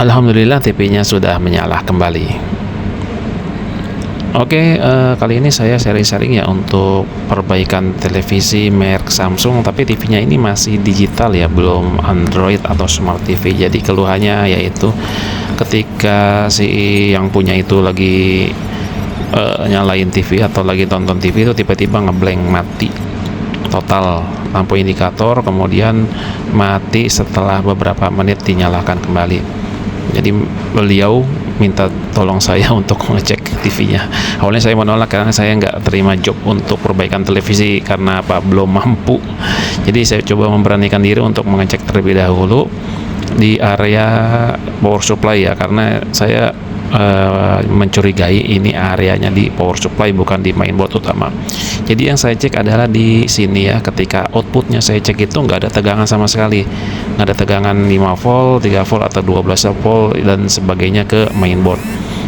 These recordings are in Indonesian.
Alhamdulillah TV-nya sudah menyala kembali. Oke, kali ini saya sharing-sharing ya untuk perbaikan televisi merek Samsung, tapi TV-nya ini masih digital ya, belum Android atau Smart TV. Jadi keluhannya yaitu ketika si yang punya itu lagi nyalain TV atau lagi tonton TV itu tiba-tiba ngeblank, mati total lampu indikator, kemudian mati setelah beberapa menit dinyalakan kembali. Jadi beliau minta tolong saya untuk mengecek TV-nya. Awalnya saya menolak karena saya nggak terima job untuk perbaikan televisi karena apa, belum mampu. Jadi saya coba memberanikan diri untuk mengecek terlebih dahulu di area power supply ya, karena saya mencurigai ini areanya di power supply bukan di mainboard utama. Jadi yang saya cek adalah di sini ya, ketika outputnya saya cek itu nggak ada tegangan sama sekali, nggak ada tegangan 5 volt, 3 volt atau 12 volt dan sebagainya ke mainboard.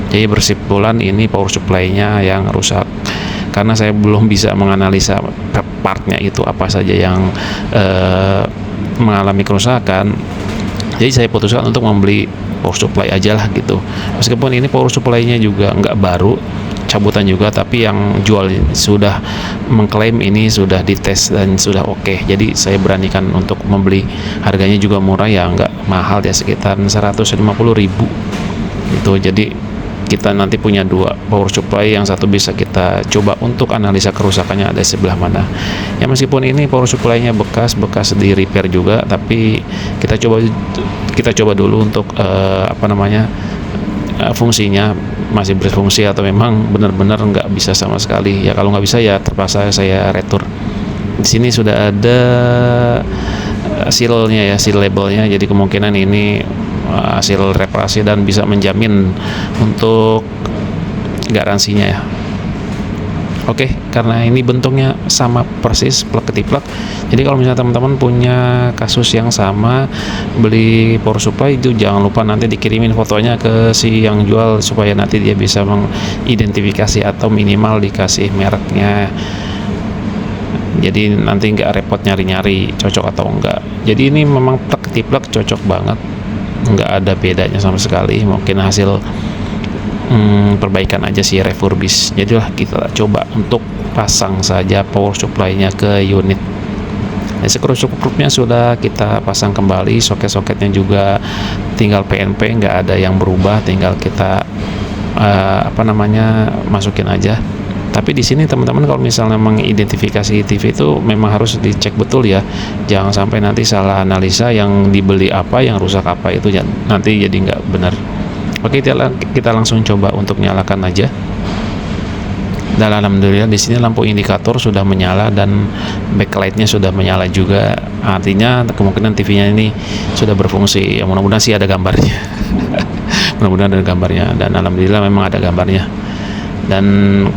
Jadi bersimpulan ini power supply-nya yang rusak. Karena saya belum bisa menganalisa partnya itu apa saja yang mengalami kerusakan, jadi saya putuskan untuk membeli power supply aja lah gitu. Meskipun ini power supply-nya juga nggak baru, cabutan juga, tapi yang jual sudah mengklaim ini sudah dites dan sudah oke. Jadi saya beranikan untuk membeli. Harganya juga murah ya, nggak mahal ya, sekitar 150.000 gitu. Jadi kita nanti punya dua power supply, yang satu bisa kita coba untuk analisa kerusakannya ada sebelah mana ya. Meskipun ini power supply-nya bekas di repair juga, tapi kita coba dulu untuk fungsinya masih berfungsi atau memang benar-benar nggak bisa sama sekali ya. Kalau nggak bisa ya terpaksa saya retur. Di sini sudah ada sealnya ya, seal labelnya, jadi kemungkinan ini hasil reparasi dan bisa menjamin untuk garansinya ya. Oke, karena ini bentuknya sama persis plug ketiplak, jadi kalau misalnya teman-teman punya kasus yang sama beli power supply itu jangan lupa nanti dikirimin fotonya ke si yang jual supaya nanti dia bisa mengidentifikasi atau minimal dikasih mereknya. Jadi nanti nggak repot nyari-nyari cocok atau enggak. Jadi ini memang plug ketiplak cocok banget, nggak ada bedanya sama sekali. Mungkin hasil perbaikan aja sih, refurbish. Jadilah kita coba untuk pasang saja power supply-nya ke unit. Skrup-skrupnya sudah kita pasang kembali, soket-soketnya juga tinggal PNP, nggak ada yang berubah, tinggal kita masukin aja. Tapi di sini teman-teman kalau misalnya mengidentifikasi TV itu memang harus dicek betul ya, jangan sampai nanti salah analisa, yang dibeli apa, yang rusak apa, itu nanti jadi nggak benar. Oke, kita langsung coba untuk nyalakan aja. Dan alhamdulillah di sini lampu indikator sudah menyala dan backlightnya sudah menyala juga. Artinya kemungkinan TV-nya ini sudah berfungsi. Ya, mudah-mudahan sih ada gambarnya. Mudah-mudahan ada gambarnya, dan alhamdulillah memang ada gambarnya. Dan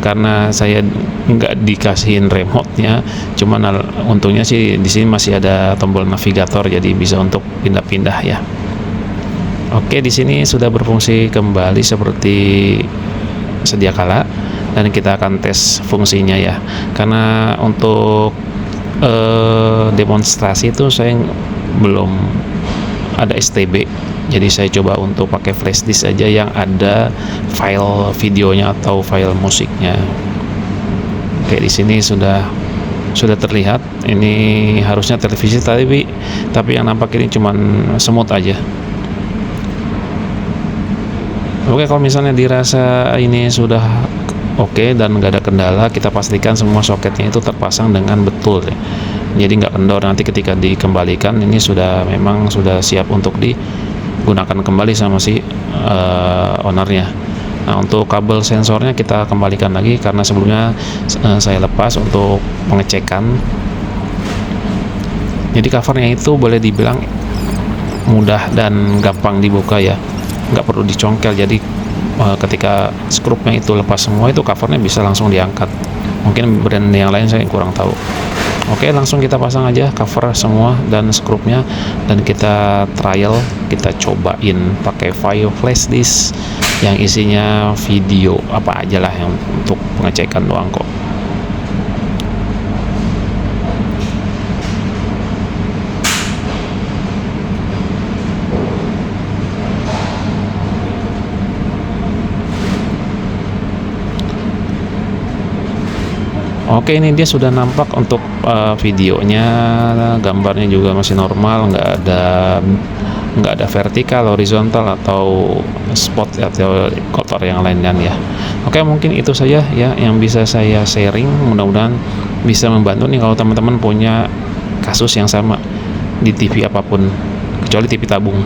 karena saya nggak dikasihin remote-nya, cuman untungnya sih di sini masih ada tombol navigator, jadi bisa untuk pindah-pindah ya. Oke, di sini sudah berfungsi kembali seperti sedia kala, dan kita akan tes fungsinya ya. Karena untuk demonstrasi itu saya belum ada STB, jadi saya coba untuk pakai flash disk aja yang ada file videonya atau file musiknya. Oke, di sini sudah terlihat. Ini harusnya televisi, tapi yang nampak ini cuman semut aja. Oke, kalau misalnya dirasa ini sudah oke dan nggak ada kendala, kita pastikan semua soketnya itu terpasang dengan betul ya. Jadi nggak kendor. Nanti ketika dikembalikan ini memang sudah siap untuk digunakan kembali sama si ownernya. Nah, untuk kabel sensornya kita kembalikan lagi karena sebelumnya saya lepas untuk pengecekan. Jadi covernya itu boleh dibilang mudah dan gampang dibuka ya, nggak perlu dicongkel. Jadi ketika skrupnya itu lepas semua, itu covernya bisa langsung diangkat. Mungkin brand yang lain saya kurang tahu. Oke, langsung kita pasang aja cover semua dan skrupnya, dan kita trial, kita cobain pakai file flash disk yang isinya video apa aja lah, yang untuk pengecekan doang kok. Oke, ini dia sudah nampak untuk videonya, gambarnya juga masih normal, nggak ada vertikal, horizontal atau spot atau kotor yang lainnya ya. Oke, mungkin itu saja ya yang bisa saya sharing. Mudah-mudahan bisa membantu nih kalau teman-teman punya kasus yang sama di TV apapun, kecuali TV tabung.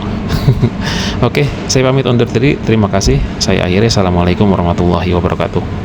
Oke, saya pamit undur diri. Terima kasih. Saya akhiri. Assalamualaikum warahmatullahi wabarakatuh.